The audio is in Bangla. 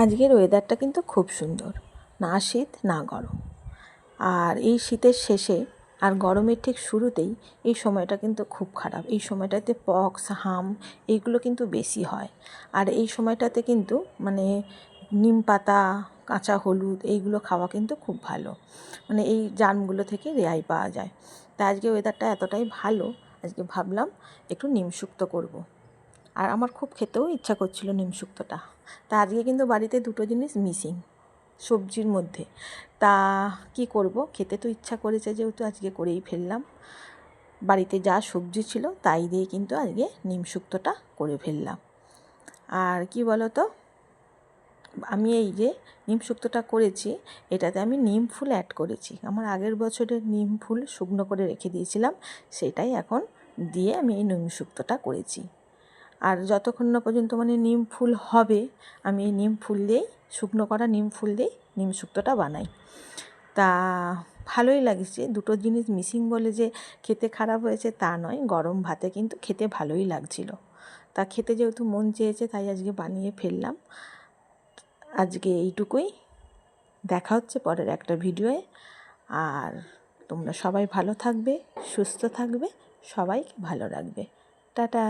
আজকের ওয়েদারটা কিন্তু খুব সুন্দর, না শীত না গরম। আর এই শীতের শেষে আর গরমের ঠিক শুরুতেই এই সময়টা কিন্তু খুব খারাপ। এই সময়টাতে পক্স, হাম এইগুলো কিন্তু বেশি হয়। আর এই সময়টাতে কিন্তু মানে নিম পাতা, কাঁচা হলুদ এইগুলো খাওয়া কিন্তু খুব ভালো, মানে এই জার্মগুলো থেকে রেহাই পাওয়া যায়। তা আজকে ওয়েদারটা এতটাই ভালো, আজকে ভাবলাম একটু নিম শুক্তো করবো। আর আমার খুব খেতেও ইচ্ছা করছিল নিম শুক্তোটা। তা আজকে কিন্তু বাড়িতে দুটো জিনিস মিসিং সবজির মধ্যে। তা কি করব, খেতে তো ইচ্ছা করেছে যেহেতু আজকে করেই ফেললাম। বাড়িতে যা সবজি ছিল তাই দিয়ে কিন্তু আজকে নিম শুক্তোটা করে ফেললাম। আর কি বলো তো, আমি এই যে নিম শুক্তোটা করেছি এটাতে আমি নিম ফুল অ্যাড করেছি। আমার আগের বছরের নিম ফুল শুকনো করে রেখে দিয়েছিলাম, সেটাই এখন দিয়ে আমি এই নিম শুক্তোটা করেছি। আর যতক্ষণ না পর্যন্ত মানে নিম ফুল হবে, আমি এই নিম ফুল দিয়েই, শুকনো করা নিম ফুল দিয়েই নিম শুক্তোটা বানাই। তা ভালোই লাগছে। দুটো জিনিস মিসিং বলে যে খেতে খারাপ হয়েছে তা নয়, গরম ভাতে কিন্তু খেতে ভালোই লাগছিল। তা খেতে যেহেতু মন চেয়েছে তাই আজকে বানিয়ে ফেললাম। আজকে এইটুকুই, দেখা হচ্ছে পরের একটা ভিডিওয়ে। আর তোমরা সবাই ভালো থাকবে, সুস্থ থাকবে, সবাইকে ভালো রাখবে। টাটা।